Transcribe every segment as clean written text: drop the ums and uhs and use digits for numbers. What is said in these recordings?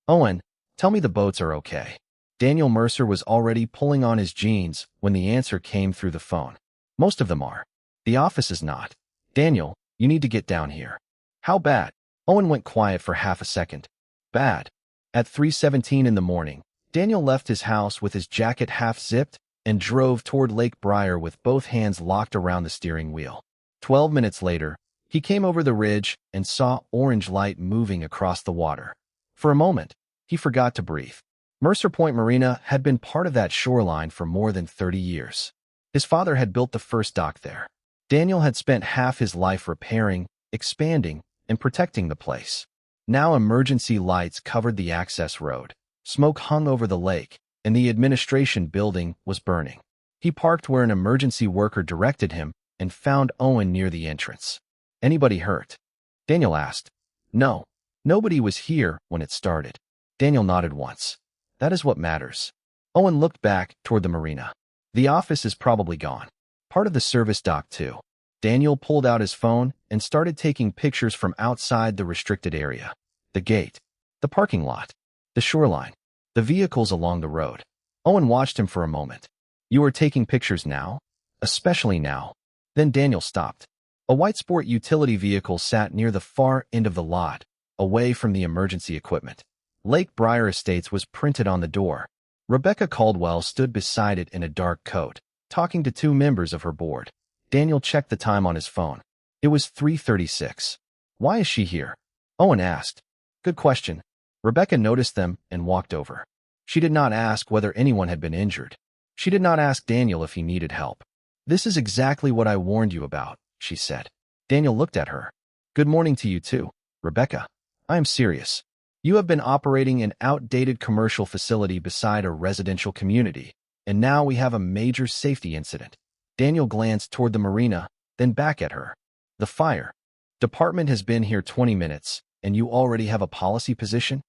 Owen, tell me the boats are okay. Daniel Mercer was already pulling on his jeans when the answer came through the phone. Most of them are. The office is not. Daniel, you need to get down here. How bad? Owen went quiet for half a second. Bad. At 3:17 in the morning, Daniel left his house with his jacket half zipped and drove toward Lake Briar with both hands locked around the steering wheel. 12 minutes later, he came over the ridge and saw orange light moving across the water. For a moment, he forgot to breathe. Mercer Point Marina had been part of that shoreline for more than 30 years. His father had built the first dock there. Daniel had spent half his life repairing, expanding, and protecting the place. Now emergency lights covered the access road. Smoke hung over the lake, and the administration building was burning. He parked where an emergency worker directed him and found Owen near the entrance. Anybody hurt? Daniel asked. No. Nobody was here when it started. Daniel nodded once. That is what matters. Owen looked back toward the marina. The office is probably gone. Part of the service dock, too. Daniel pulled out his phone and started taking pictures from outside the restricted area. The gate, the parking lot, the shoreline, the vehicles along the road. Owen watched him for a moment. You are taking pictures now? Especially now. Then Daniel stopped. A white sport utility vehicle sat near the far end of the lot, away from the emergency equipment. Lake Briar Estates was printed on the door. Rebecca Caldwell stood beside it in a dark coat, talking to two members of her board. Daniel checked the time on his phone. It was 3:36. Why is she here? Owen asked. Good question. Rebecca noticed them and walked over. She did not ask whether anyone had been injured. She did not ask Daniel if he needed help. This is exactly what I warned you about, she said. Daniel looked at her. Good morning to you too, Rebecca. I am serious. You have been operating an outdated commercial facility beside a residential community, and now we have a major safety incident. Daniel glanced toward the marina, then back at her. The fire department has been here 20 minutes, and you already have a policy position?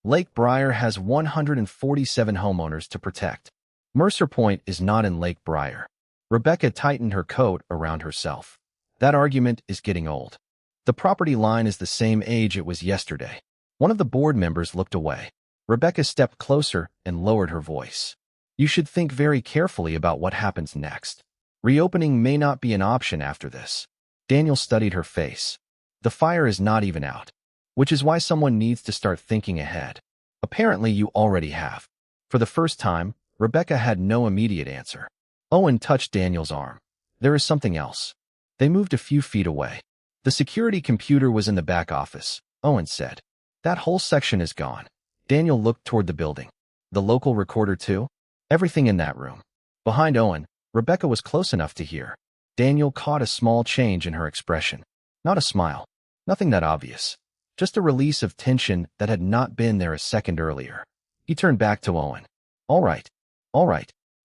Lake Briar has 147 homeowners to protect. Mercer Point is not in Lake Briar. Rebecca tightened her coat around herself. That argument is getting old. The property line is the same age it was yesterday. One of the board members looked away. Rebecca stepped closer and lowered her voice. You should think very carefully about what happens next. Reopening may not be an option after this. Daniel studied her face. The fire is not even out, which is why someone needs to start thinking ahead. Apparently you already have. For the first time, Rebecca had no immediate answer. Owen touched Daniel's arm. There is something else. They moved a few feet away. The security computer was in the back office, Owen said. That whole section is gone. Daniel looked toward the building. The local recorder too? Everything in that room. Behind Owen, Rebecca was close enough to hear. Daniel caught a small change in her expression. Not a smile. Nothing that obvious. Just a release of tension that had not been there a second earlier. He turned back to Owen. All right.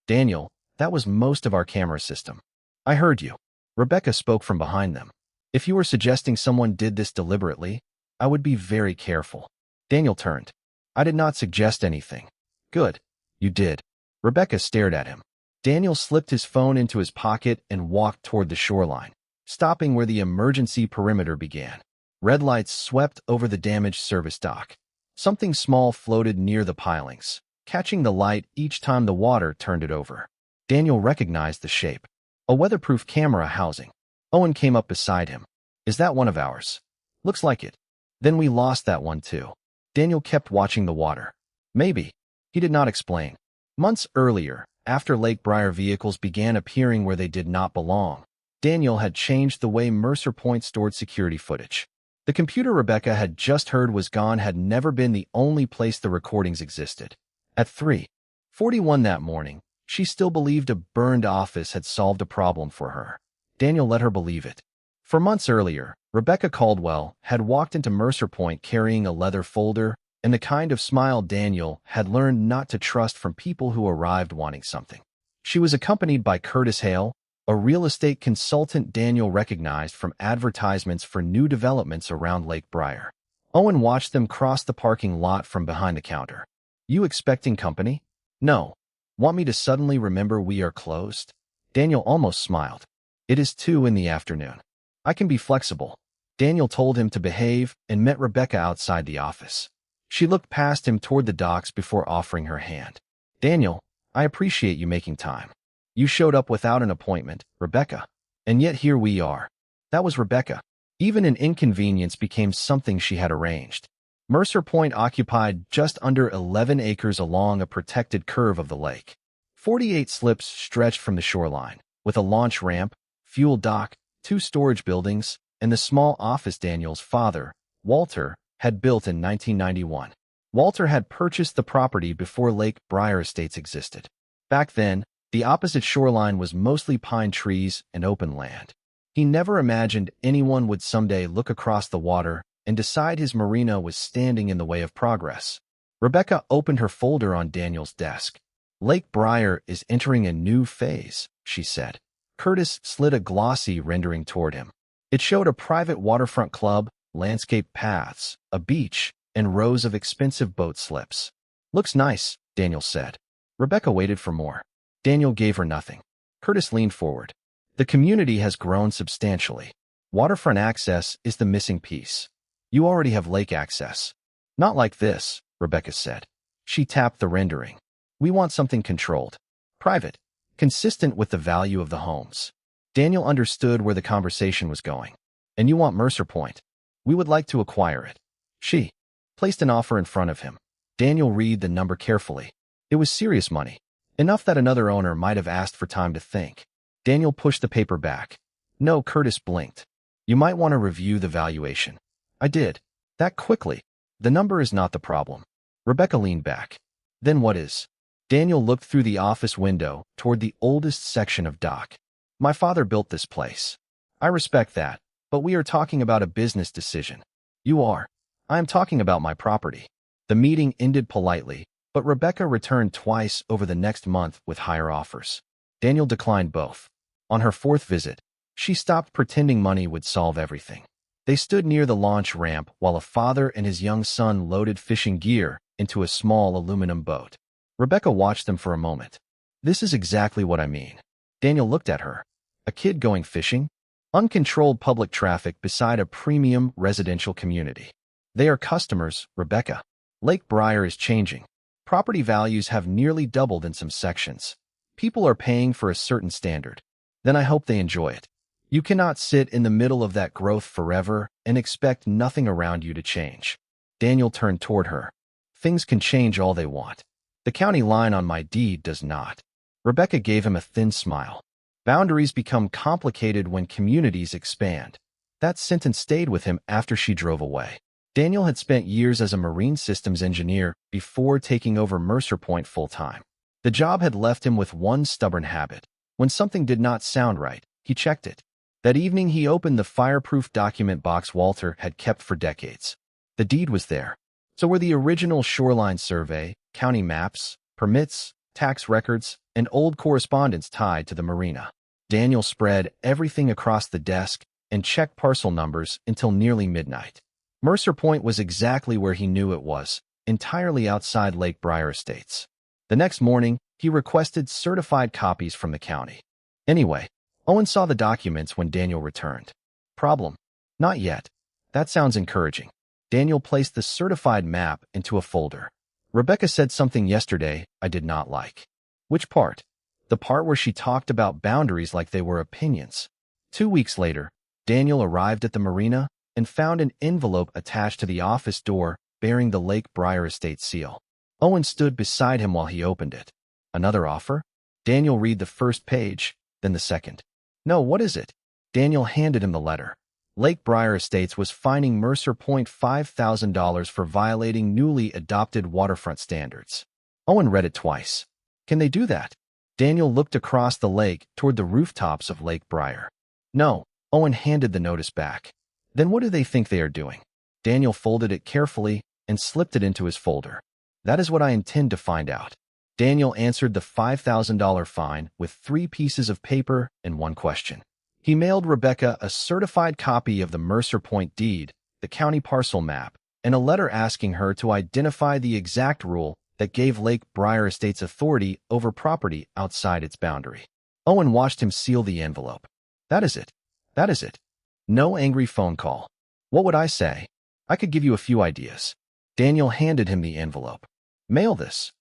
Daniel, that was most of our camera system. I heard you. Rebecca spoke from behind them. If you were suggesting someone did this deliberately, I would be very careful. Daniel turned. I did not suggest anything. Good. You did. Rebecca stared at him. Daniel slipped his phone into his pocket and walked toward the shoreline, stopping where the emergency perimeter began. Red lights swept over the damaged service dock. Something small floated near the pilings, catching the light each time the water turned it over. Daniel recognized the shape. A weatherproof camera housing. Owen came up beside him. Is that one of ours? Looks like it. Then we lost that one too. Daniel kept watching the water. Maybe. He did not explain. Months earlier, after Lake Briar vehicles began appearing where they did not belong, Daniel had changed the way Mercer Point stored security footage. The computer Rebecca had just heard was gone had never been the only place the recordings existed. At 3:41 that morning, she still believed a burned office had solved a problem for her. Daniel let her believe it. For months earlier, Rebecca Caldwell had walked into Mercer Point carrying a leather folder and the kind of smile Daniel had learned not to trust from people who arrived wanting something. She was accompanied by Curtis Hale, a real estate consultant Daniel recognized from advertisements for new developments around Lake Briar. Owen watched them cross the parking lot from behind the counter. You expecting company? No. Want me to suddenly remember we are closed? Daniel almost smiled. It is 2 in the afternoon. I can be flexible. Daniel told him to behave and met Rebecca outside the office. She looked past him toward the docks before offering her hand. Daniel, I appreciate you making time. You showed up without an appointment, Rebecca. And yet here we are. That was Rebecca. Even an inconvenience became something she had arranged. Mercer Point occupied just under 11 acres along a protected curve of the lake. 48 slips stretched from the shoreline, with a launch ramp, fuel dock, 2 storage buildings, and the small office Daniel's father, Walter, had built in 1991. Walter had purchased the property before Lake Briar Estates existed. Back then, the opposite shoreline was mostly pine trees and open land. He never imagined anyone would someday look across the water and decide his marina was standing in the way of progress. Rebecca opened her folder on Daniel's desk. Lake Briar is entering a new phase, she said. Curtis slid a glossy rendering toward him. It showed a private waterfront club, landscape paths, a beach, and rows of expensive boat slips. Looks nice, Daniel said. Rebecca waited for more. Daniel gave her nothing. Curtis leaned forward. The community has grown substantially. Waterfront access is the missing piece. You already have lake access. Not like this, Rebecca said. She tapped the rendering. We want something controlled, private, consistent with the value of the homes. Daniel understood where the conversation was going. And you want Mercer Point. We would like to acquire it. She placed an offer in front of him. Daniel read the number carefully. It was serious money, enough that another owner might have asked for time to think. Daniel pushed the paper back. No, Curtis blinked. You might want to review the valuation. I did. That quickly. The number is not the problem. Rebecca leaned back. Then what is? Daniel looked through the office window toward the oldest section of dock. My father built this place. I respect that, but we are talking about a business decision. You are. I am talking about my property. The meeting ended politely, but Rebecca returned twice over the next month with higher offers. Daniel declined both. On her 4th visit, she stopped pretending money would solve everything. They stood near the launch ramp while a father and his young son loaded fishing gear into a small aluminum boat. Rebecca watched them for a moment. This is exactly what I mean. Daniel looked at her. A kid going fishing? Uncontrolled public traffic beside a premium residential community. They are customers, Rebecca. Lake Briar is changing. Property values have nearly doubled in some sections. People are paying for a certain standard. Then I hope they enjoy it. You cannot sit in the middle of that growth forever and expect nothing around you to change. Daniel turned toward her. Things can change all they want. The county line on my deed does not. Rebecca gave him a thin smile. Boundaries become complicated when communities expand. That sentence stayed with him after she drove away. Daniel had spent years as a marine systems engineer before taking over Mercer Point full-time. The job had left him with one stubborn habit. When something did not sound right, he checked it. That evening he opened the fireproof document box Walter had kept for decades. The deed was there. So were the original shoreline survey, county maps, permits, tax records, and old correspondence tied to the marina. Daniel spread everything across the desk and checked parcel numbers until nearly midnight. Mercer Point was exactly where he knew it was, entirely outside Lake Briar Estates. The next morning, he requested certified copies from the county. Anyway, Owen saw the documents when Daniel returned. Problem? Not yet. That sounds encouraging. Daniel placed the certified map into a folder. Rebecca said something yesterday I did not like. Which part? The part where she talked about boundaries like they were opinions. 2 weeks later, Daniel arrived at the marina and found an envelope attached to the office door bearing the Lake Briar Estate seal. Owen stood beside him while he opened it. Another offer? Daniel read the first page, then the second. No, what is it? Daniel handed him the letter. Lake Briar Estates was fining Mercer Point $5,000 for violating newly adopted waterfront standards. Owen read it twice. Can they do that? Daniel looked across the lake toward the rooftops of Lake Briar. No, Owen handed the notice back. Then what do they think they are doing? Daniel folded it carefully and slipped it into his folder. That is what I intend to find out. Daniel answered the $5,000 fine with 3 pieces of paper and 1 question. He mailed Rebecca a certified copy of the Mercer Point deed, the county parcel map, and a letter asking her to identify the exact rule that gave Lake Briar Estates authority over property outside its boundary. Owen watched him seal the envelope. That is it. That is it. No angry phone call. What would I say? I could give you a few ideas. Daniel handed him the envelope. Mail this.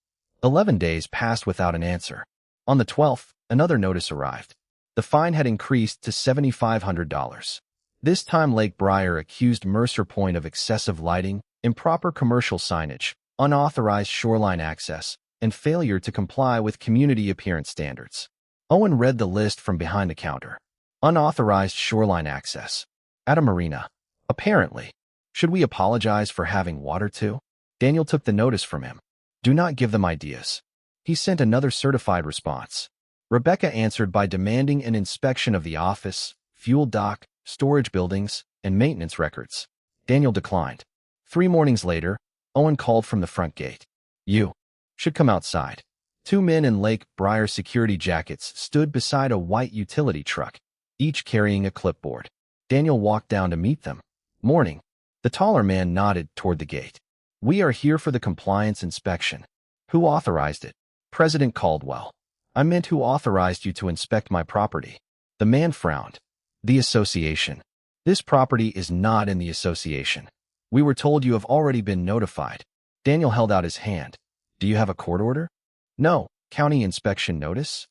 11 days passed without an answer. On the 12th, another notice arrived. The fine had increased to $7,500. This time Lake Briar accused Mercer Point of excessive lighting, improper commercial signage, unauthorized shoreline access, and failure to comply with community appearance standards. Owen read the list from behind the counter. Unauthorized shoreline access. At a marina. Apparently. Should we apologize for having water too? Daniel took the notice from him. Do not give them ideas. He sent another certified response. Rebecca answered by demanding an inspection of the office, fuel dock, storage buildings, and maintenance records. Daniel declined. 3 mornings later, Owen called from the front gate. You should come outside. 2 men in Lake Briar security jackets stood beside a white utility truck, each carrying a clipboard. Daniel walked down to meet them. Morning. The taller man nodded toward the gate. We are here for the compliance inspection. Who authorized it? President Caldwell. I meant who authorized you to inspect my property. The man frowned. The association. This property is not in the association. We were told you have already been notified. Daniel held out his hand. Do you have a court order? No. County inspection notice?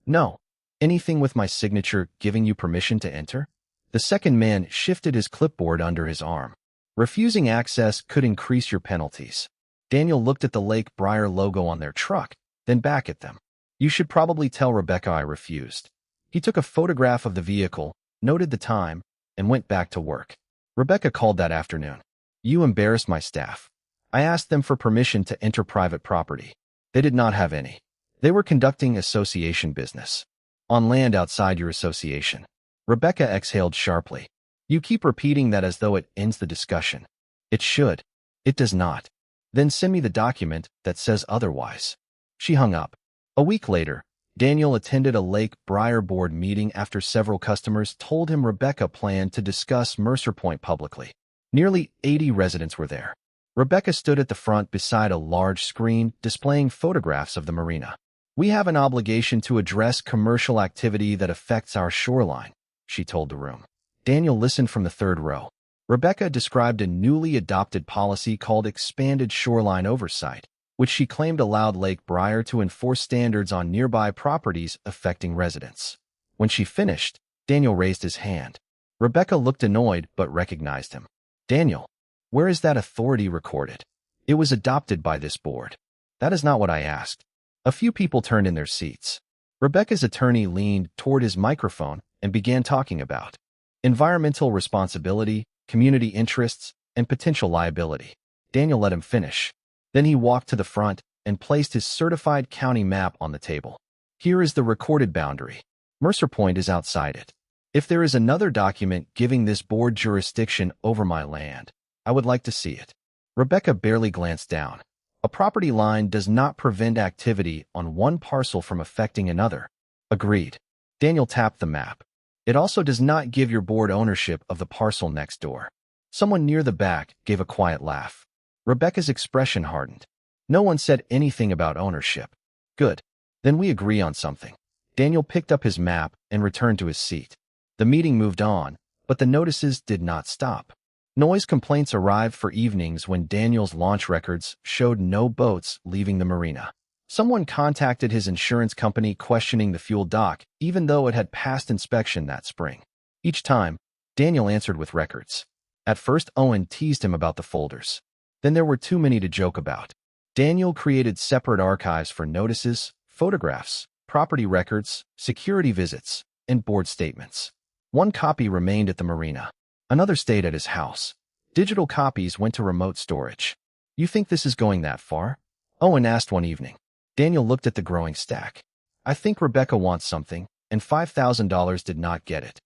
No. Anything with my signature giving you permission to enter? The second man shifted his clipboard under his arm. Refusing access could increase your penalties. Daniel looked at the Lake Briar logo on their truck, then back at them. You should probably tell Rebecca I refused. He took a photograph of the vehicle, noted the time, and went back to work. Rebecca called that afternoon. You embarrassed my staff. I asked them for permission to enter private property. They did not have any. They were conducting association business. On land outside your association. Rebecca exhaled sharply. You keep repeating that as though it ends the discussion. It should. It does not. Then send me the document that says otherwise. She hung up. A week later, Daniel attended a Lake Briar board meeting after several customers told him Rebecca planned to discuss Mercer Point publicly. Nearly 80 residents were there. Rebecca stood at the front beside a large screen displaying photographs of the marina. We have an obligation to address commercial activity that affects our shoreline, she told the room. Daniel listened from the third row. Rebecca described a newly adopted policy called Expanded Shoreline Oversight, which she claimed allowed Lake Briar to enforce standards on nearby properties affecting residents. When she finished, Daniel raised his hand. Rebecca looked annoyed but recognized him. Daniel, where is that authority recorded? It was adopted by this board. That is not what I asked. A few people turned in their seats. Rebecca's attorney leaned toward his microphone and began talking about environmental responsibility, community interests, and potential liability. Daniel let him finish. Then he walked to the front and placed his certified county map on the table. Here is the recorded boundary. Mercer Point is outside it. If there is another document giving this board jurisdiction over my land, I would like to see it. Rebecca barely glanced down. A property line does not prevent activity on one parcel from affecting another. Agreed. Daniel tapped the map. It also does not give your board ownership of the parcel next door. Someone near the back gave a quiet laugh. Rebecca's expression hardened. No one said anything about ownership. Good. Then we agree on something. Daniel picked up his map and returned to his seat. The meeting moved on, but the notices did not stop. Noise complaints arrived for evenings when Daniel's launch records showed no boats leaving the marina. Someone contacted his insurance company questioning the fuel dock, even though it had passed inspection that spring. Each time, Daniel answered with records. At first, Owen teased him about the folders. Then there were too many to joke about. Daniel created separate archives for notices, photographs, property records, security visits, and board statements. One copy remained at the marina. Another stayed at his house. Digital copies went to remote storage. You think this is going that far? Owen asked one evening. Daniel looked at the growing stack. I think Rebecca wants something, and $5,000 did not get it.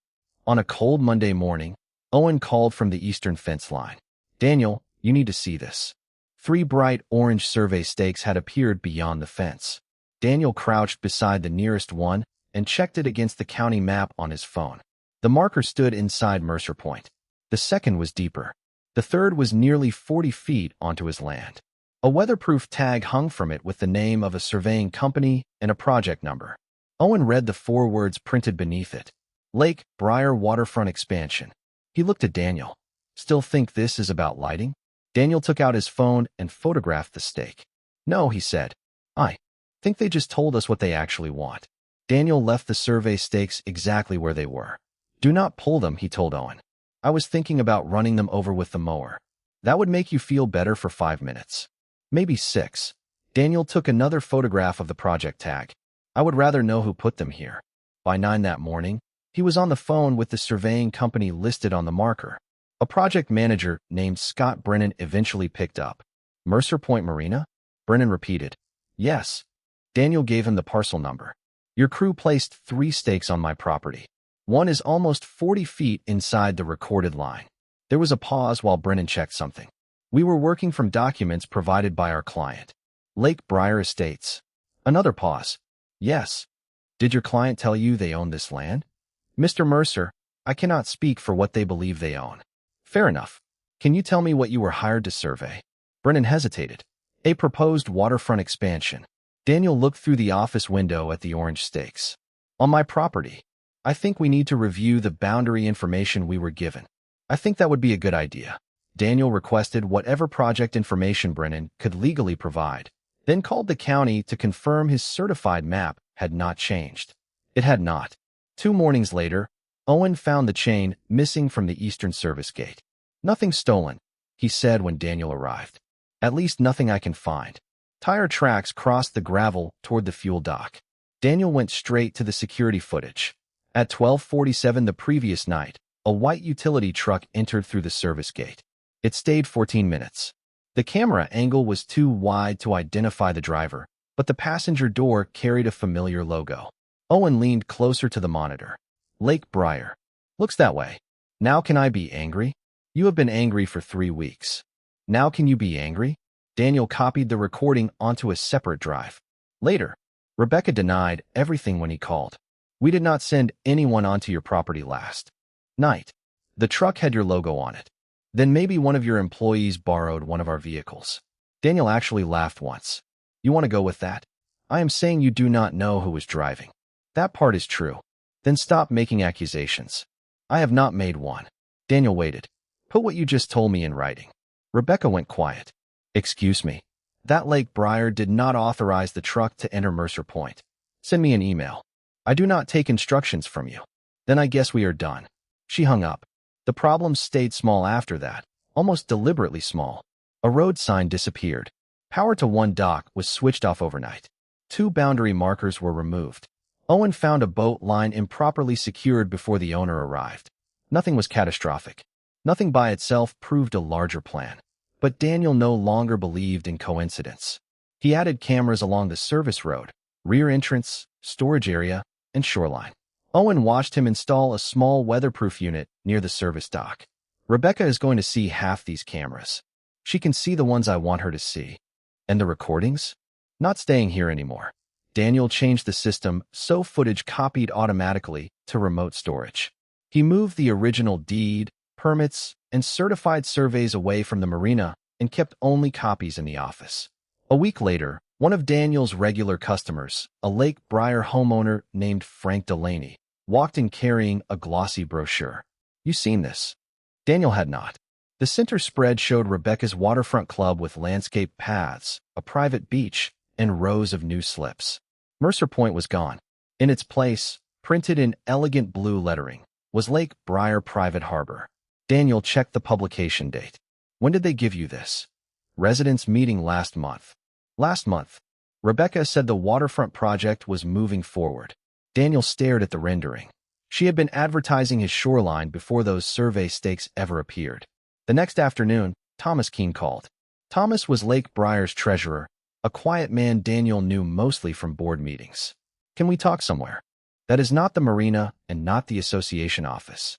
On a cold Monday morning, Owen called from the eastern fence line. Daniel, you need to see this. 3 bright orange survey stakes had appeared beyond the fence. Daniel crouched beside the nearest one and checked it against the county map on his phone. The marker stood inside Mercer Point. The second was deeper. The third was nearly 40 feet onto his land. A weatherproof tag hung from it with the name of a surveying company and a project number. Owen read the 4 words printed beneath it. Lake Briar Waterfront Expansion. He looked at Daniel. Still think this is about lighting? Daniel took out his phone and photographed the stake. No, he said. I think they just told us what they actually want. Daniel left the survey stakes exactly where they were. Do not pull them, he told Owen. I was thinking about running them over with the mower. That would make you feel better for 5 minutes. Maybe 6. Daniel took another photograph of the project tag. I would rather know who put them here. By 9 that morning, he was on the phone with the surveying company listed on the marker. A project manager named Scott Brennan eventually picked up. Mercer Point Marina? Brennan repeated. Yes. Daniel gave him the parcel number. Your crew placed 3 stakes on my property. One is almost 40 feet inside the recorded line. There was a pause while Brennan checked something. We were working from documents provided by our client. Lake Briar Estates. Another pause. Yes. Did your client tell you they own this land? Mr. Mercer, I cannot speak for what they believe they own. Fair enough. Can you tell me what you were hired to survey? Brennan hesitated. A proposed waterfront expansion. Daniel looked through the office window at the orange stakes. On my property. I think we need to review the boundary information we were given. I think that would be a good idea. Daniel requested whatever project information Brennan could legally provide, then called the county to confirm his certified map had not changed. It had not. 2 mornings later, Owen found the chain missing from the eastern service gate. Nothing stolen, he said when Daniel arrived. At least nothing I can find. Tire tracks crossed the gravel toward the fuel dock. Daniel went straight to the security footage. At 12:47 the previous night, a white utility truck entered through the service gate. It stayed 14 minutes. The camera angle was too wide to identify the driver, but the passenger door carried a familiar logo. Owen leaned closer to the monitor. Lake Briar. Looks that way. Now can I be angry? You have been angry for 3 weeks. Now can you be angry? Daniel copied the recording onto a separate drive. Later, Rebecca denied everything when he called. We did not send anyone onto your property last night. The truck had your logo on it. Then maybe one of your employees borrowed one of our vehicles. Daniel actually laughed once. You want to go with that? I am saying you do not know who was driving. That part is true. Then stop making accusations. I have not made one. Daniel waited. Put what you just told me in writing. Rebecca went quiet. Excuse me. That Lake Briar did not authorize the truck to enter Mercer Point. Send me an email. I do not take instructions from you. Then I guess we are done. She hung up. The problem stayed small after that, almost deliberately small. A road sign disappeared. Power to one dock was switched off overnight. 2 boundary markers were removed. Owen found a boat line improperly secured before the owner arrived. Nothing was catastrophic. Nothing by itself proved a larger plan. But Daniel no longer believed in coincidence. He added cameras along the service road, rear entrance, storage area, and shoreline. Owen watched him install a small weatherproof unit near the service dock. Rebecca is going to see half these cameras. She can see the ones I want her to see. And the recordings? Not staying here anymore. Daniel changed the system so footage copied automatically to remote storage. He moved the original deed, permits, and certified surveys away from the marina and kept only copies in the office. A week later, one of Daniel's regular customers, a Lake Briar homeowner named Frank Delaney, walked in carrying a glossy brochure. You seen this? Daniel had not. The center spread showed Rebecca's waterfront club with landscape paths, a private beach, and rows of new slips. Mercer Point was gone. In its place, printed in elegant blue lettering, was Lake Briar Private Harbor. Daniel checked the publication date. When did they give you this? Residents meeting last month. Last month. Rebecca said the waterfront project was moving forward. Daniel stared at the rendering. She had been advertising his shoreline before those survey stakes ever appeared. The next afternoon, Thomas Keene called. Thomas was Lake Briar's treasurer, a quiet man Daniel knew mostly from board meetings. Can we talk somewhere? That is not the marina and not the association office.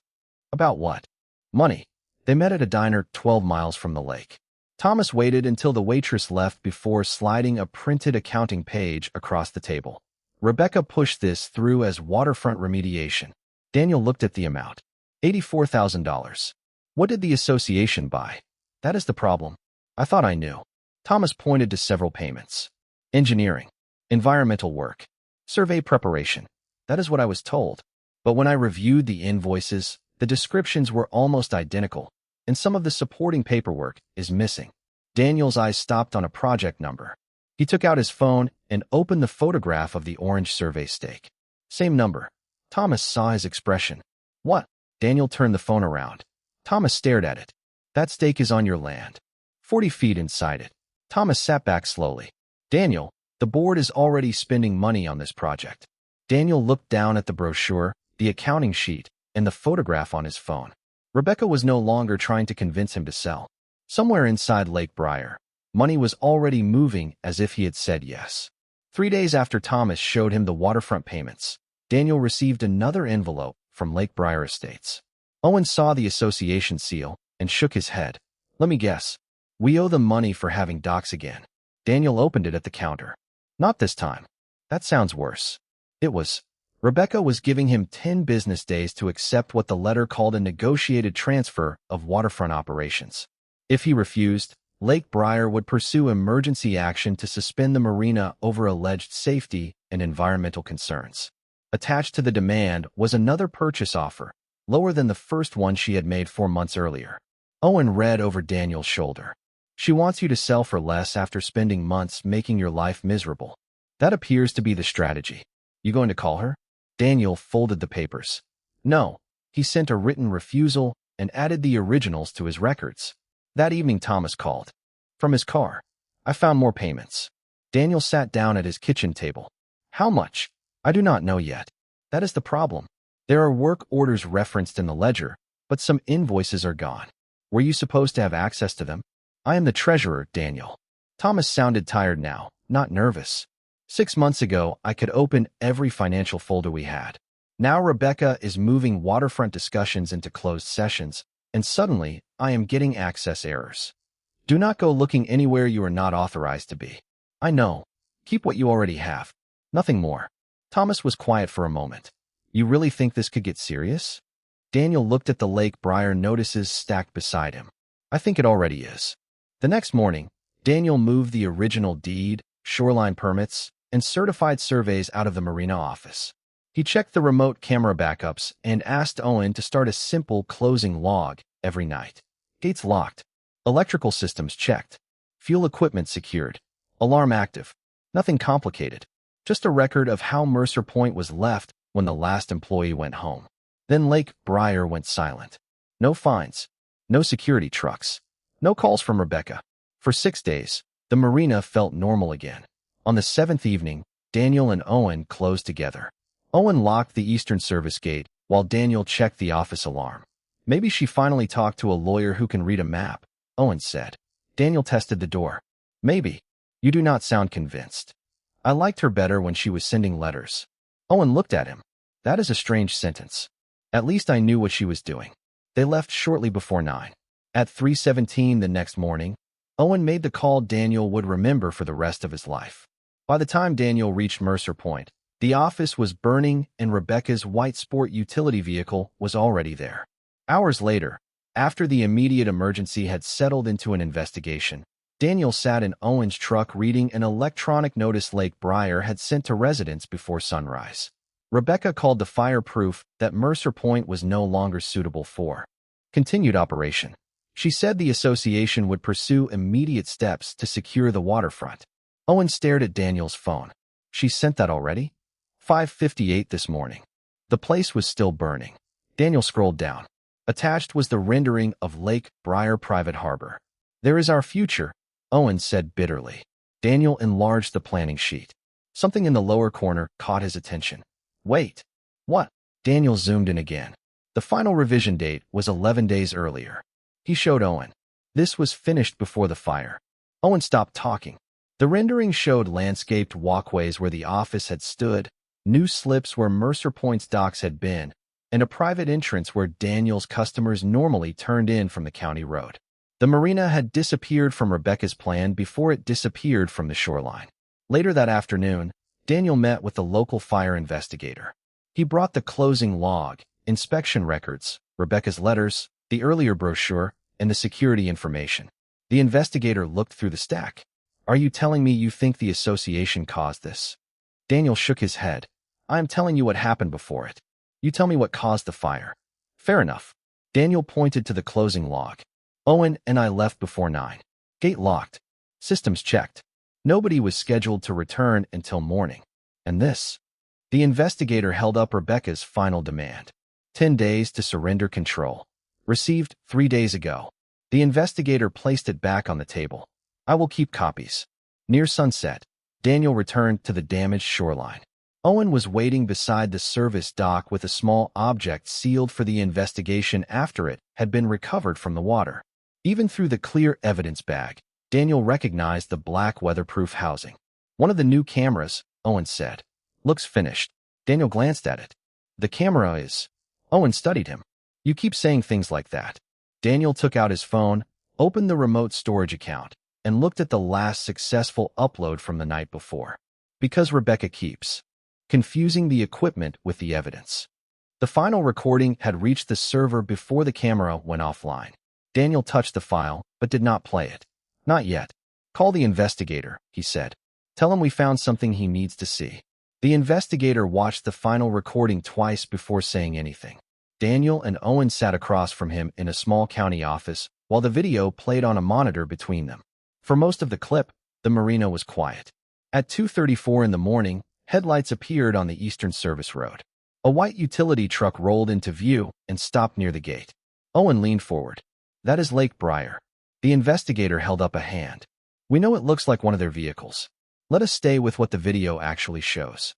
About what? Money. They met at a diner 12 miles from the lake. Thomas waited until the waitress left before sliding a printed accounting page across the table. Rebecca pushed this through as waterfront remediation. Daniel looked at the amount. $84,000. What did the association buy? That is the problem. I thought I knew. Thomas pointed to several payments. Engineering. Environmental work. Survey preparation. That is what I was told. But when I reviewed the invoices, the descriptions were almost identical. and some of the supporting paperwork is missing. Daniel's eyes stopped on a project number. He took out his phone and opened the photograph of the orange survey stake. Same number. Thomas saw his expression. What? Daniel turned the phone around. Thomas stared at it. That stake is on your land. 40 feet inside it. Thomas sat back slowly. Daniel, the board is already spending money on this project. Daniel looked down at the brochure, the accounting sheet, and the photograph on his phone. Rebecca was no longer trying to convince him to sell. Somewhere inside Lake Briar, money was already moving as if he had said yes. 3 days after Thomas showed him the waterfront payments, Daniel received another envelope from Lake Briar Estates. Owen saw the association seal and shook his head. Let me guess. We owe them money for having docks again. Daniel opened it at the counter. Not this time. That sounds worse. It was. Rebecca was giving him 10 business days to accept what the letter called a negotiated transfer of waterfront operations. If he refused, Lake Briar would pursue emergency action to suspend the marina over alleged safety and environmental concerns. Attached to the demand was another purchase offer, lower than the first one she had made 4 months earlier. Owen read over Daniel's shoulder. She wants you to sell for less after spending months making your life miserable. That appears to be the strategy. You going to call her? Daniel folded the papers. No. He sent a written refusal and added the originals to his records. That evening Thomas called. From his car. I found more payments. Daniel sat down at his kitchen table. How much? I do not know yet. That is the problem. There are work orders referenced in the ledger, but some invoices are gone. Were you supposed to have access to them? I am the treasurer, Daniel. Thomas sounded tired now, not nervous. 6 months ago, I could open every financial folder we had. Now Rebecca is moving waterfront discussions into closed sessions, and suddenly I am getting access errors. Do not go looking anywhere you are not authorized to be. I know. Keep what you already have. Nothing more. Thomas was quiet for a moment. You really think this could get serious? Daniel looked at the Lake Briar notices stacked beside him. I think it already is. The next morning, Daniel moved the original deed, shoreline permits, and certified surveys out of the Marina office. He checked the remote camera backups and asked Owen to start a simple closing log every night. Gates locked. Electrical systems checked. Fuel equipment secured. Alarm active. Nothing complicated. Just a record of how Mercer Point was left when the last employee went home. Then Lake Briar went silent. No fines. No security trucks. No calls from Rebecca. For 6 days, the marina felt normal again. On the 7th evening, Daniel and Owen closed together. Owen locked the eastern service gate, while Daniel checked the office alarm. Maybe she finally talked to a lawyer who can read a map, Owen said. Daniel tested the door. Maybe. You do not sound convinced. I liked her better when she was sending letters. Owen looked at him. That is a strange sentence. At least I knew what she was doing. They left shortly before 9. At 3:17 the next morning, Owen made the call Daniel would remember for the rest of his life. By the time Daniel reached Mercer Point, the office was burning and Rebecca's white sport utility vehicle was already there. Hours later, after the immediate emergency had settled into an investigation, Daniel sat in Owen's truck reading an electronic notice Lake Briar had sent to residents before sunrise. Rebecca called the fire proof that Mercer Point was no longer suitable for continued operation. She said the association would pursue immediate steps to secure the waterfront. Owen stared at Daniel's phone. She sent that already? 5:58 this morning. The place was still burning. Daniel scrolled down. Attached was the rendering of Lake Briar Private Harbor. There is our future, Owen said bitterly. Daniel enlarged the planning sheet. Something in the lower corner caught his attention. Wait. What? Daniel zoomed in again. The final revision date was 11 days earlier. He showed Owen. This was finished before the fire. Owen stopped talking. The rendering showed landscaped walkways where the office had stood, new slips where Mercer Point's docks had been, and a private entrance where Daniel's customers normally turned in from the county road. The marina had disappeared from Rebecca's plan before it disappeared from the shoreline. Later that afternoon, Daniel met with the local fire investigator. He brought the closing log, inspection records, Rebecca's letters, the earlier brochure, and the security information. The investigator looked through the stack. Are you telling me you think the association caused this? Daniel shook his head. I am telling you what happened before it. You tell me what caused the fire. Fair enough. Daniel pointed to the closing log. Owen and I left before 9. Gate locked. Systems checked. Nobody was scheduled to return until morning. And this? The investigator held up Rebecca's final demand. 10 days to surrender control. Received 3 days ago. The investigator placed it back on the table. I will keep copies. Near sunset, Daniel returned to the damaged shoreline. Owen was waiting beside the service dock with a small object sealed for the investigation after it had been recovered from the water. Even through the clear evidence bag, Daniel recognized the black weatherproof housing. One of the new cameras, Owen said. Looks finished. Daniel glanced at it. The camera is. Owen studied him. You keep saying things like that. Daniel took out his phone, opened the remote storage account, and looked at the last successful upload from the night before. Because Rebecca keeps confusing the equipment with the evidence. The final recording had reached the server before the camera went offline. Daniel touched the file, but did not play it. Not yet. Call the investigator, he said. Tell him we found something he needs to see. The investigator watched the final recording twice before saying anything. Daniel and Owen sat across from him in a small county office, while the video played on a monitor between them. For most of the clip, the Marina was quiet. At 2:34 in the morning, headlights appeared on the eastern service road. A white utility truck rolled into view and stopped near the gate. Owen leaned forward. That is Lake Briar. The investigator held up a hand. We know it looks like one of their vehicles. Let us stay with what the video actually shows.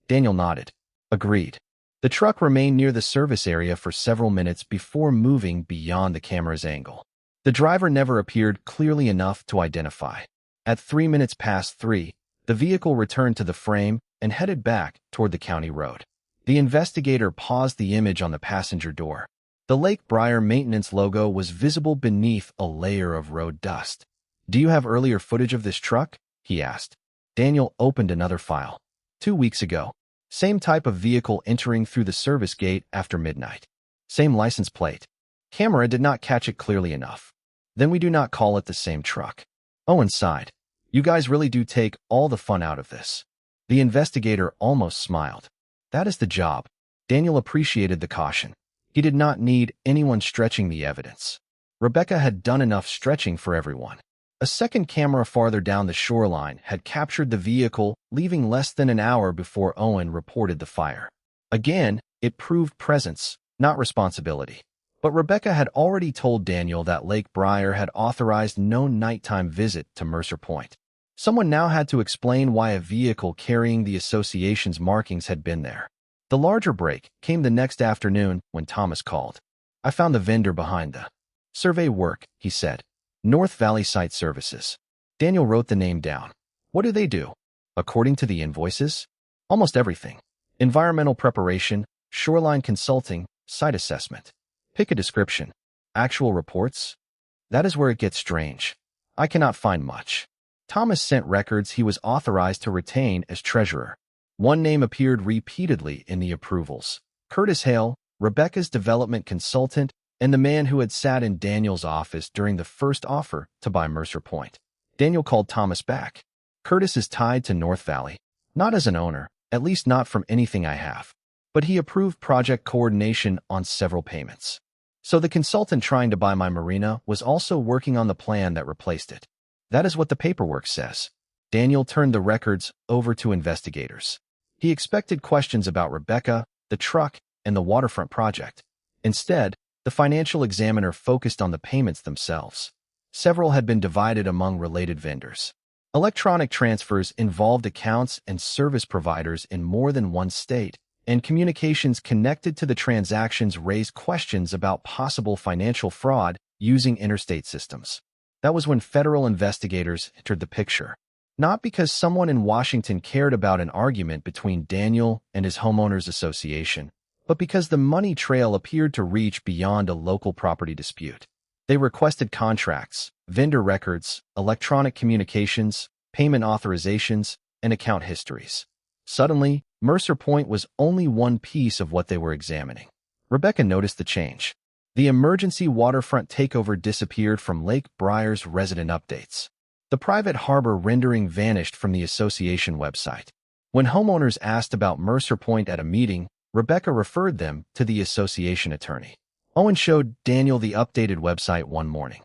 Daniel nodded. Agreed. The truck remained near the service area for several minutes before moving beyond the camera's angle. The driver never appeared clearly enough to identify. At 3 minutes past 3, the vehicle returned to the frame and headed back toward the county road. The investigator paused the image on the passenger door. The Lake Briar maintenance logo was visible beneath a layer of road dust. Do you have earlier footage of this truck? He asked. Daniel opened another file. 2 weeks ago. Same type of vehicle entering through the service gate after midnight. Same license plate. Camera did not catch it clearly enough. Then we do not call it the same truck. Owen sighed. You guys really do take all the fun out of this. The investigator almost smiled. That is the job. Daniel appreciated the caution. He did not need anyone stretching the evidence. Rebecca had done enough stretching for everyone. A second camera farther down the shoreline had captured the vehicle, leaving less than an hour before Owen reported the fire. Again, it proved presence, not responsibility. But Rebecca had already told Daniel that Lake Briar had authorized no nighttime visit to Mercer Point. Someone now had to explain why a vehicle carrying the association's markings had been there. The larger break came the next afternoon when Thomas called. I found the vendor behind the survey work, he said. North Valley Site Services. Daniel wrote the name down. What do they do? According to the invoices? Almost everything. Environmental preparation, shoreline consulting, site assessment. Pick a description. Actual reports? That is where it gets strange. I cannot find much. Thomas sent records he was authorized to retain as treasurer. One name appeared repeatedly in the approvals. Curtis Hale, Rebecca's development consultant, and the man who had sat in Daniel's office during the first offer to buy Mercer Point. Daniel called Thomas back. Curtis is tied to North Valley, not as an owner, at least not from anything I have. But he approved project coordination on several payments. So the consultant trying to buy my Marina was also working on the plan that replaced it. That is what the paperwork says. Daniel turned the records over to investigators. He expected questions about Rebecca, the truck, and the waterfront project. Instead, the financial examiner focused on the payments themselves. Several had been divided among related vendors. Electronic transfers involved accounts and service providers in more than one state, and communications connected to the transactions raised questions about possible financial fraud using interstate systems. That was when federal investigators entered the picture. Not because someone in Washington cared about an argument between Daniel and his homeowners association, but because the money trail appeared to reach beyond a local property dispute. They requested contracts, vendor records, electronic communications, payment authorizations, and account histories. Suddenly, Mercer Point was only one piece of what they were examining. Rebecca noticed the change. The emergency waterfront takeover disappeared from Lake Briar's resident updates. The private harbor rendering vanished from the association website. When homeowners asked about Mercer Point at a meeting, Rebecca referred them to the association attorney. Owen showed Daniel the updated website one morning.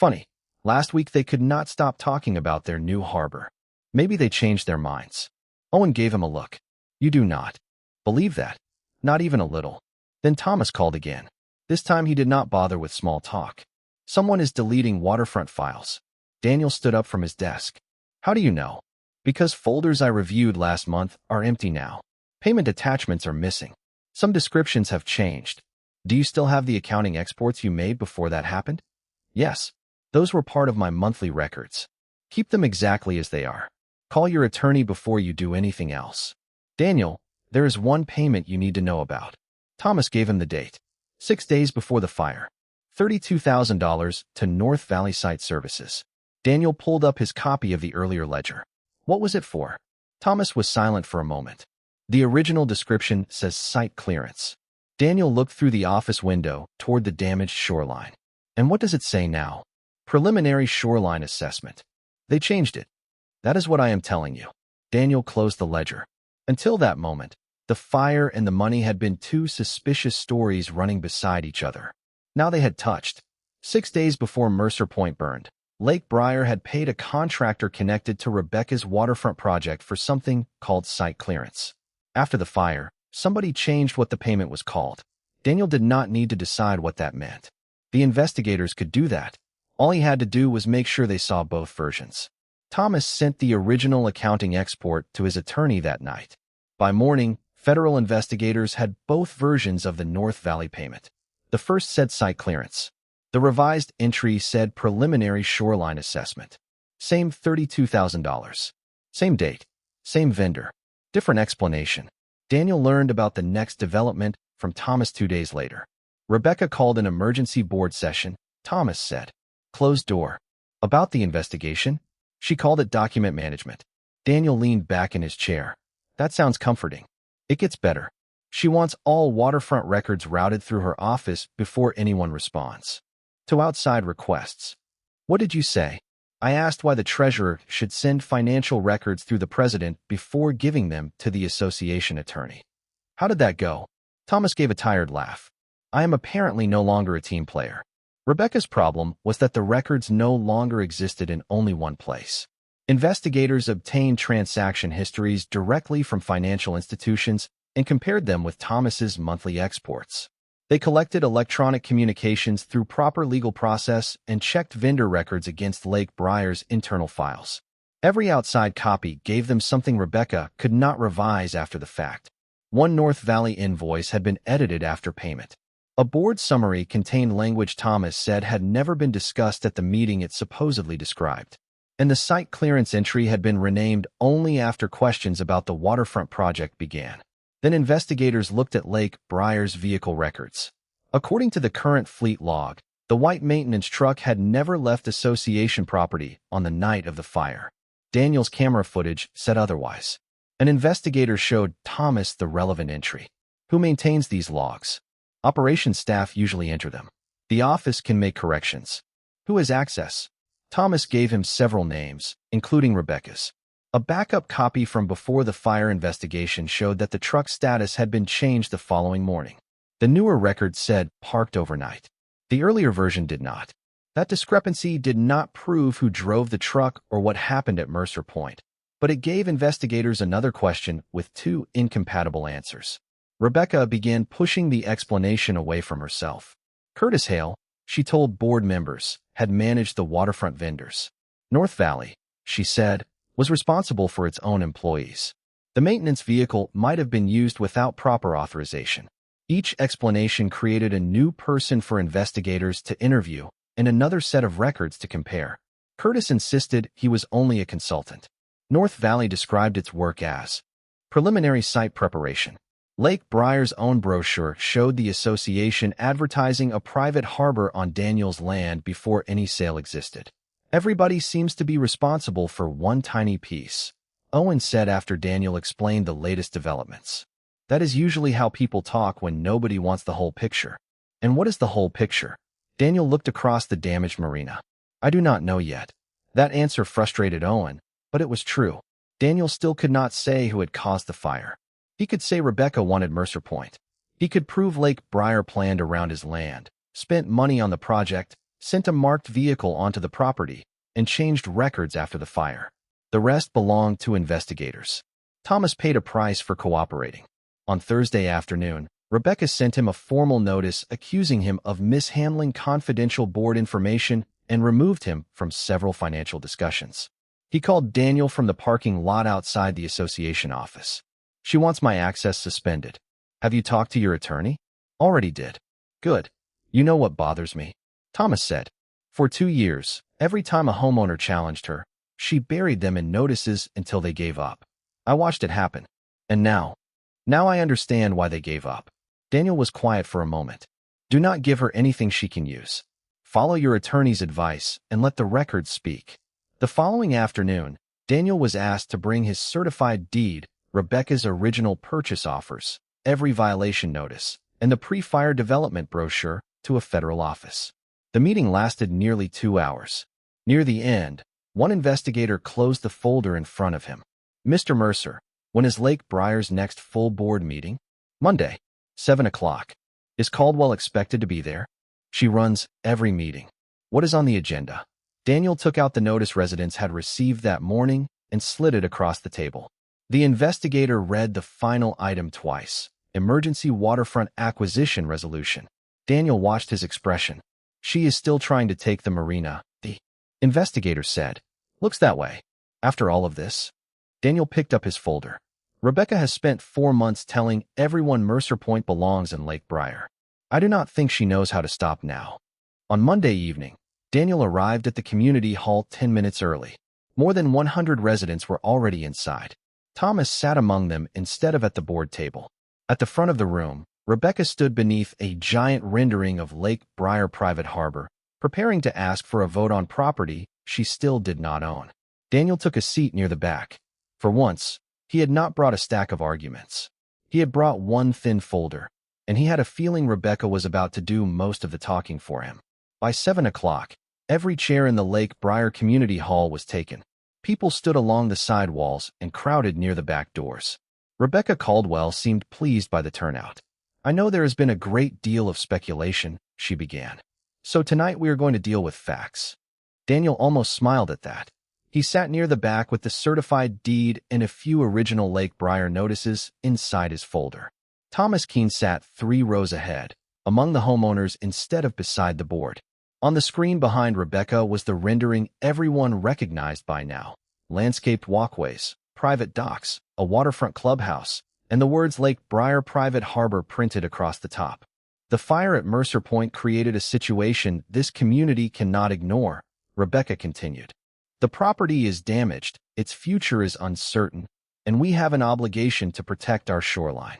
Funny, last week they could not stop talking about their new harbor. Maybe they changed their minds. Owen gave him a look. You do not believe that? Not even a little. Then Thomas called again. This time he did not bother with small talk. Someone is deleting waterfront files. Daniel stood up from his desk. How do you know? Because folders I reviewed last month are empty now. Payment attachments are missing. Some descriptions have changed. Do you still have the accounting exports you made before that happened? Yes. Those were part of my monthly records. Keep them exactly as they are. Call your attorney before you do anything else. Daniel, there is one payment you need to know about. Thomas gave him the date. 6 days before the fire. $32,000 to North Valley Site Services. Daniel pulled up his copy of the earlier ledger. What was it for? Thomas was silent for a moment. The original description says site clearance. Daniel looked through the office window toward the damaged shoreline. And what does it say now? Preliminary shoreline assessment. They changed it. That is what I am telling you. Daniel closed the ledger. Until that moment, the fire and the money had been two suspicious stories running beside each other. Now they had touched. 6 days before Mercer Point burned, Lake Briar had paid a contractor connected to Rebecca's waterfront project for something called site clearance. After the fire, somebody changed what the payment was called. Daniel did not need to decide what that meant. The investigators could do that. All he had to do was make sure they saw both versions. Thomas sent the original accounting export to his attorney that night. By morning, federal investigators had both versions of the North Valley payment. The first said site clearance. The revised entry said preliminary shoreline assessment. Same $32,000. Same date. Same vendor. Different explanation. Daniel learned about the next development from Thomas 2 days later. Rebecca called an emergency board session. Thomas said, "Closed door." About the investigation, she called it document management. Daniel leaned back in his chair. That sounds comforting. It gets better. She wants all waterfront records routed through her office before anyone responds. To outside requests. What did you say? I asked why the treasurer should send financial records through the president before giving them to the association attorney. How did that go? Thomas gave a tired laugh. I am apparently no longer a team player. Rebecca's problem was that the records no longer existed in only one place. Investigators obtained transaction histories directly from financial institutions and compared them with Thomas's monthly exports. They collected electronic communications through proper legal process and checked vendor records against Lake Briar's internal files. Every outside copy gave them something Rebecca could not revise after the fact. One North Valley invoice had been edited after payment. A board summary contained language Thomas said had never been discussed at the meeting it supposedly described. And the site clearance entry had been renamed only after questions about the waterfront project began. Then investigators looked at Lake Briar's vehicle records. According to the current fleet log, the white maintenance truck had never left association property on the night of the fire. Daniel's camera footage said otherwise. An investigator showed Thomas the relevant entry. Who maintains these logs? Operations staff usually enter them. The office can make corrections. Who has access? Thomas gave him several names, including Rebecca's. A backup copy from before the fire investigation showed that the truck's status had been changed the following morning. The newer record said parked overnight. The earlier version did not. That discrepancy did not prove who drove the truck or what happened at Mercer Point, but it gave investigators another question with two incompatible answers. Rebecca began pushing the explanation away from herself. Curtis Hale, she told board members, had managed the waterfront vendors. North Valley, she said, was responsible for its own employees. The maintenance vehicle might have been used without proper authorization. Each explanation created a new person for investigators to interview and another set of records to compare. Curtis insisted he was only a consultant. North Valley described its work as preliminary site preparation. Lake Briar's own brochure showed the association advertising a private harbor on Daniel's land before any sale existed. Everybody seems to be responsible for one tiny piece, Owen said after Daniel explained the latest developments. That is usually how people talk when nobody wants the whole picture. And what is the whole picture? Daniel looked across the damaged marina. I do not know yet. That answer frustrated Owen, but it was true. Daniel still could not say who had caused the fire. He could say Rebecca wanted Mercer Point. He could prove Lake Briar planned around his land, spent money on the project, sent a marked vehicle onto the property, and changed records after the fire. The rest belonged to investigators. Thomas paid a price for cooperating. On Thursday afternoon, Rebecca sent him a formal notice accusing him of mishandling confidential board information and removed him from several financial discussions. He called Daniel from the parking lot outside the association office. "She wants my access suspended. Have you talked to your attorney?" "Already did." "Good. You know what bothers me," Thomas said. "For 2 years, every time a homeowner challenged her, she buried them in notices until they gave up. I watched it happen. And now I understand why they gave up." Daniel was quiet for a moment. "Do not give her anything she can use. Follow your attorney's advice and let the records speak." The following afternoon, Daniel was asked to bring his certified deed, Rebecca's original purchase offers, every violation notice, and the pre-fire development brochure to a federal office. The meeting lasted nearly 2 hours. Near the end, one investigator closed the folder in front of him. "Mr. Mercer, when is Lake Briar's next full board meeting?" "Monday, 7 o'clock. Is Caldwell expected to be there?" "She runs every meeting." "What is on the agenda?" Daniel took out the notice residents had received that morning and slid it across the table. The investigator read the final item twice: Emergency Waterfront Acquisition Resolution. Daniel watched his expression. "She is still trying to take the Marina," the investigator said. "Looks that way." After all of this, Daniel picked up his folder. "Rebecca has spent 4 months telling everyone Mercer Point belongs in Lake Briar. I do not think she knows how to stop now." On Monday evening, Daniel arrived at the community hall 10 minutes early. More than 100 residents were already inside. Thomas sat among them instead of at the board table. At the front of the room, Rebecca stood beneath a giant rendering of Lake Briar Private Harbor, preparing to ask for a vote on property she still did not own. Daniel took a seat near the back. For once, he had not brought a stack of arguments. He had brought one thin folder, and he had a feeling Rebecca was about to do most of the talking for him. By 7 o'clock, every chair in the Lake Briar Community Hall was taken. People stood along the side walls and crowded near the back doors. Rebecca Caldwell seemed pleased by the turnout. "I know there has been a great deal of speculation," she began. "So tonight we are going to deal with facts." Daniel almost smiled at that. He sat near the back with the certified deed and a few original Lake Briar notices inside his folder. Thomas Keene sat 3 rows ahead, among the homeowners instead of beside the board. On the screen behind Rebecca was the rendering everyone recognized by now: landscaped walkways, private docks, a waterfront clubhouse, and the words Lake Briar Private Harbor printed across the top. "The fire at Mercer Point created a situation this community cannot ignore," Rebecca continued. "The property is damaged, its future is uncertain, and we have an obligation to protect our shoreline."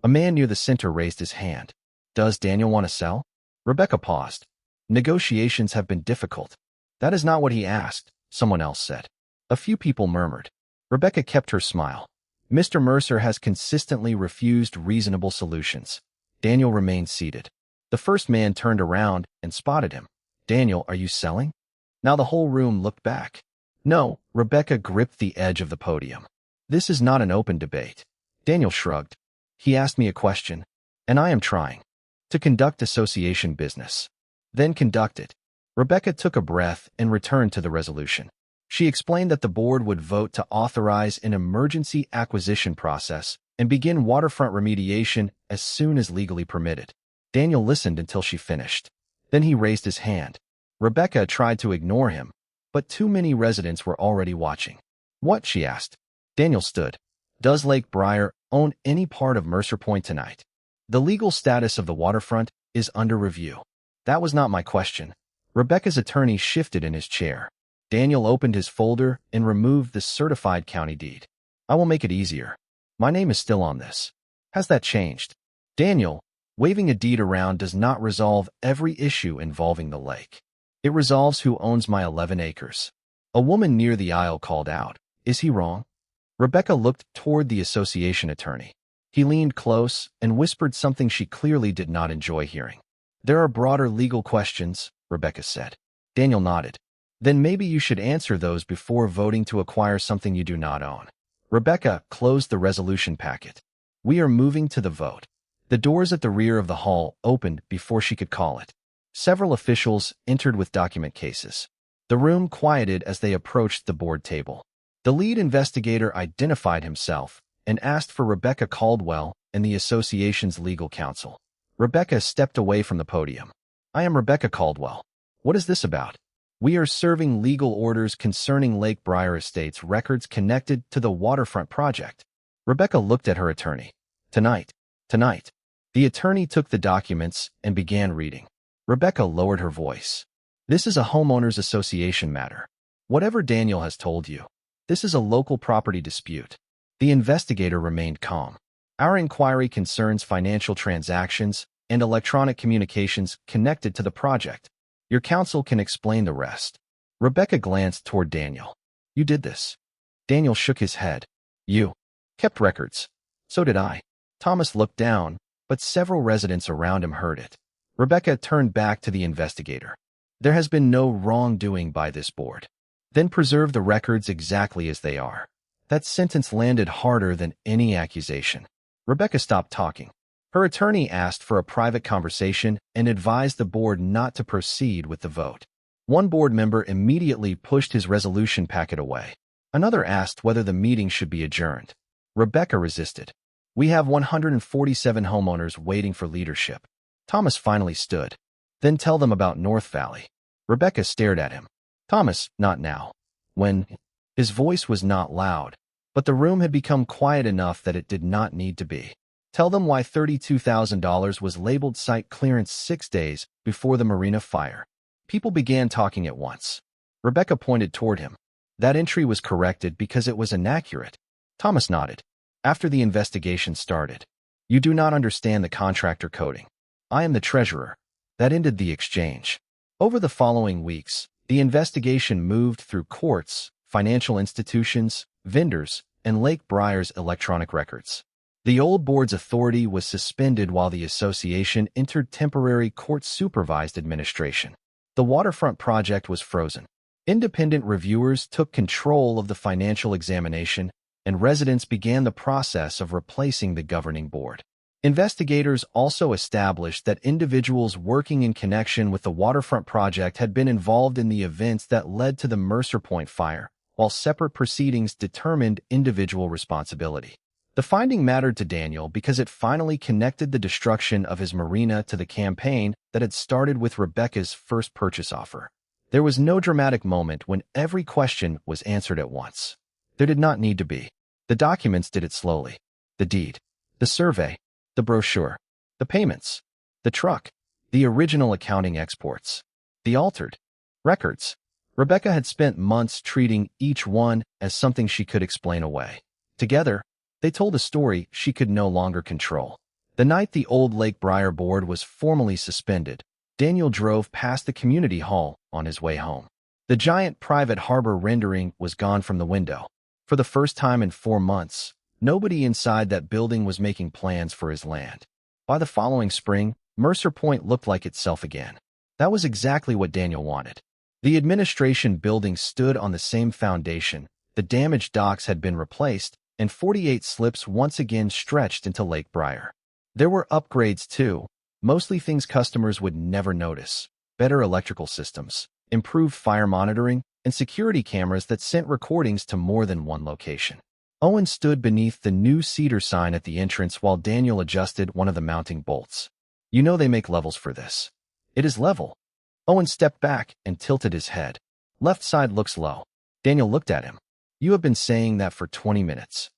A man near the center raised his hand. "Does Daniel want to sell?" Rebecca paused. "Negotiations have been difficult." "That is not what he asked," someone else said. A few people murmured. Rebecca kept her smile. "Mr. Mercer has consistently refused reasonable solutions." Daniel remained seated. The first man turned around and spotted him. "Daniel, are you selling?" Now the whole room looked back. "No," Rebecca gripped the edge of the podium. "This is not an open debate." Daniel shrugged. "He asked me a question, and I am trying to conduct association business." "Then conduct it." Rebecca took a breath and returned to the resolution. She explained that the board would vote to authorize an emergency acquisition process and begin waterfront remediation as soon as legally permitted. Daniel listened until she finished. Then he raised his hand. Rebecca tried to ignore him, but too many residents were already watching. "What?" she asked. Daniel stood. "Does Lake Briar own any part of Mercer Point tonight?" "The legal status of the waterfront is under review." "That was not my question." Rebecca's attorney shifted in his chair. Daniel opened his folder and removed the certified county deed. "I will make it easier. My name is still on this." "Has that changed?" "Daniel, waving a deed around does not resolve every issue involving the lake. It resolves who owns my 11 acres. A woman near the aisle called out. "Is he wrong?" Rebecca looked toward the association attorney. He leaned close and whispered something she clearly did not enjoy hearing. "There are broader legal questions," Rebecca said. Daniel nodded. "Then maybe you should answer those before voting to acquire something you do not own." Rebecca closed the resolution packet. "We are moving to the vote." The doors at the rear of the hall opened before she could call it. Several officials entered with document cases. The room quieted as they approached the board table. The lead investigator identified himself and asked for Rebecca Caldwell and the association's legal counsel. Rebecca stepped away from the podium. "I am Rebecca Caldwell. What is this about?" "We are serving legal orders concerning Lake Briar Estates records connected to the waterfront project." Rebecca looked at her attorney. Tonight. The attorney took the documents and began reading. Rebecca lowered her voice. "This is a homeowners association matter. Whatever Daniel has told you, this is a local property dispute." The investigator remained calm. "Our inquiry concerns financial transactions and electronic communications connected to the project. Your counsel can explain the rest." Rebecca glanced toward Daniel. "You did this." Daniel shook his head. "You kept records." "So did I." Thomas looked down, but several residents around him heard it. Rebecca turned back to the investigator. "There has been no wrongdoing by this board. Then preserve the records exactly as they are." That sentence landed harder than any accusation. Rebecca stopped talking. Her attorney asked for a private conversation and advised the board not to proceed with the vote. One board member immediately pushed his resolution packet away. Another asked whether the meeting should be adjourned. Rebecca resisted. "We have 147 homeowners waiting for leadership." Thomas finally stood. "Then tell them about North Valley." Rebecca stared at him. "Thomas, not now." When his voice was not loud, but the room had become quiet enough that it did not need to be. "Tell them why $32,000 was labeled site clearance 6 days before the Marina fire." People began talking at once. Rebecca pointed toward him. "That entry was corrected because it was inaccurate." Thomas nodded. "After the investigation started, you do not understand the contractor coding. I am the treasurer." That ended the exchange. Over the following weeks, the investigation moved through courts, financial institutions, vendors, and Lake Briar's electronic records. The old board's authority was suspended while the association entered temporary court-supervised administration. The waterfront project was frozen. Independent reviewers took control of the financial examination, and residents began the process of replacing the governing board. Investigators also established that individuals working in connection with the waterfront project had been involved in the events that led to the Mercer Point fire, while separate proceedings determined individual responsibility. The finding mattered to Daniel because it finally connected the destruction of his Marina to the campaign that had started with Rebecca's first purchase offer. There was no dramatic moment when every question was answered at once. There did not need to be. The documents did it slowly. The deed, the survey, the brochure, the payments, the truck, the original accounting exports, the altered records. Rebecca had spent months treating each one as something she could explain away. Together, they told a story she could no longer control. The night the old Lake Briar board was formally suspended, Daniel drove past the community hall on his way home. The giant private harbor rendering was gone from the window. For the first time in 4 months, nobody inside that building was making plans for his land. By the following spring, Mercer Point looked like itself again. That was exactly what Daniel wanted. The administration building stood on the same foundation, the damaged docks had been replaced, and 48 slips once again stretched into Lake Briar. There were upgrades too, mostly things customers would never notice. Better electrical systems, improved fire monitoring, and security cameras that sent recordings to more than one location. Owen stood beneath the new cedar sign at the entrance while Daniel adjusted one of the mounting bolts. "You know they make levels for this." "It is level." Owen stepped back and tilted his head. "Left side looks low." Daniel looked at him. "You have been saying that for 20 minutes.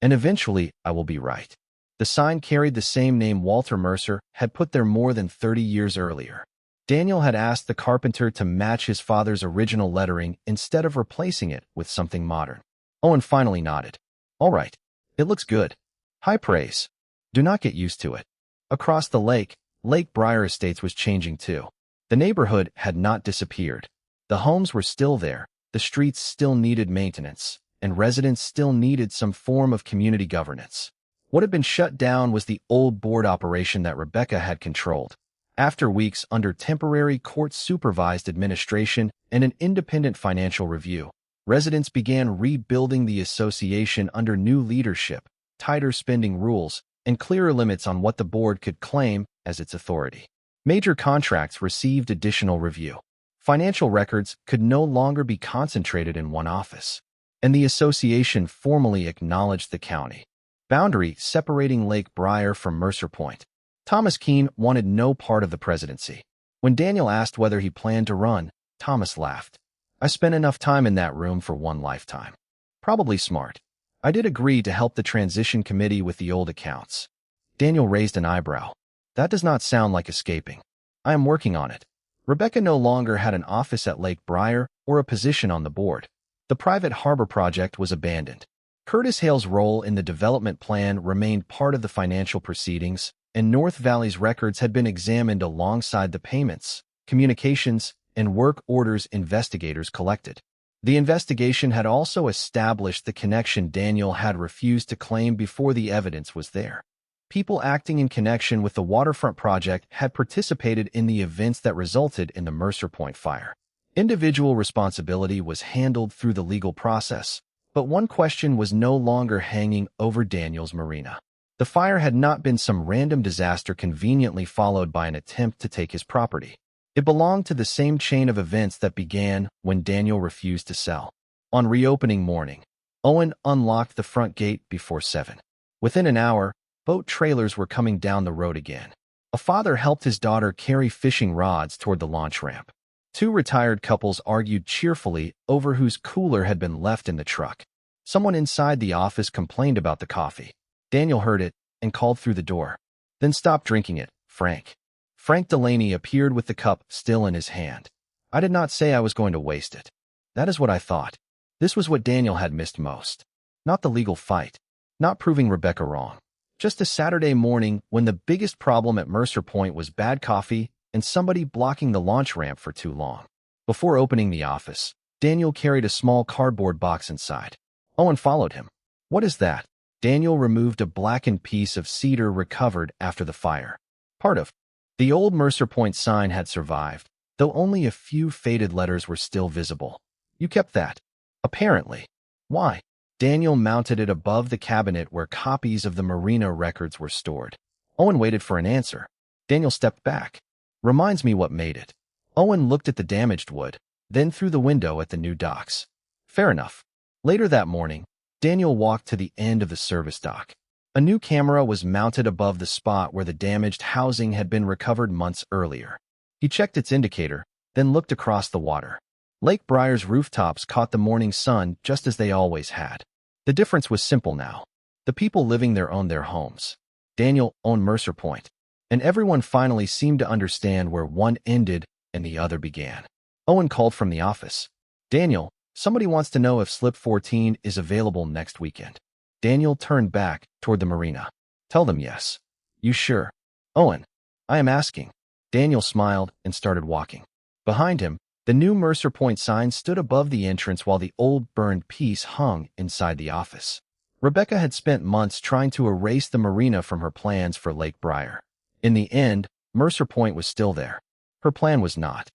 And eventually, I will be right." The sign carried the same name Walter Mercer had put there more than 30 years earlier. Daniel had asked the carpenter to match his father's original lettering instead of replacing it with something modern. Owen finally nodded. "All right. It looks good." High praise. Do not get used to it. Across the lake, Lake Briar Estates was changing too. The neighborhood had not disappeared. The homes were still there, the streets still needed maintenance, and residents still needed some form of community governance. What had been shut down was the old board operation that Rebecca had controlled. After weeks under temporary court-supervised administration and an independent financial review, residents began rebuilding the association under new leadership, tighter spending rules, and clearer limits on what the board could claim as its authority. Major contracts received additional review. Financial records could no longer be concentrated in one office, and the association formally acknowledged the county boundary separating Lake Briar from Mercer Point. Thomas Keene wanted no part of the presidency. When Daniel asked whether he planned to run, Thomas laughed. "I spent enough time in that room for one lifetime." Probably smart. "I did agree to help the transition committee with the old accounts." Daniel raised an eyebrow. "That does not sound like escaping." "I am working on it." Rebecca no longer had an office at Lake Briar or a position on the board. The private harbor project was abandoned. Curtis Hale's role in the development plan remained part of the financial proceedings, and North Valley's records had been examined alongside the payments, communications, and work orders investigators collected. The investigation had also established the connection Daniel had refused to claim before the evidence was there. People acting in connection with the waterfront project had participated in the events that resulted in the Mercer Point fire. Individual responsibility was handled through the legal process, but one question was no longer hanging over Daniel's Marina. The fire had not been some random disaster conveniently followed by an attempt to take his property. It belonged to the same chain of events that began when Daniel refused to sell. On reopening morning, Owen unlocked the front gate before 7. Within an hour, boat trailers were coming down the road again. A father helped his daughter carry fishing rods toward the launch ramp. Two retired couples argued cheerfully over whose cooler had been left in the truck. Someone inside the office complained about the coffee. Daniel heard it and called through the door. "Then stop drinking it, Frank." Frank Delaney appeared with the cup still in his hand. "I did not say I was going to waste it." That is what I thought. This was what Daniel had missed most. Not the legal fight. Not proving Rebecca wrong. Just a Saturday morning when the biggest problem at Mercer Point was bad coffee and somebody blocking the launch ramp for too long. Before opening the office, Daniel carried a small cardboard box inside. Owen followed him. "What is that?" Daniel removed a blackened piece of cedar recovered after the fire. Part of the old Mercer Point sign had survived, though only a few faded letters were still visible. "You kept that?" "Apparently." "Why?" Daniel mounted it above the cabinet where copies of the Marina records were stored. Owen waited for an answer. Daniel stepped back. "Reminds me what made it." Owen looked at the damaged wood, then through the window at the new docks. "Fair enough." Later that morning, Daniel walked to the end of the service dock. A new camera was mounted above the spot where the damaged housing had been recovered months earlier. He checked its indicator, then looked across the water. Lake Briar's rooftops caught the morning sun just as they always had. The difference was simple now. The people living there owned their homes. Daniel owned Mercer Point, and everyone finally seemed to understand where one ended and the other began. Owen called from the office. "Daniel, somebody wants to know if Slip 14 is available next weekend." Daniel turned back toward the marina. "Tell them yes." "You sure?" "Owen, I am asking." Daniel smiled and started walking. Behind him, the new Mercer Point sign stood above the entrance while the old burned piece hung inside the office. Rebecca had spent months trying to erase the marina from her plans for Lake Briar. In the end, Mercer Point was still there. Her plan was not.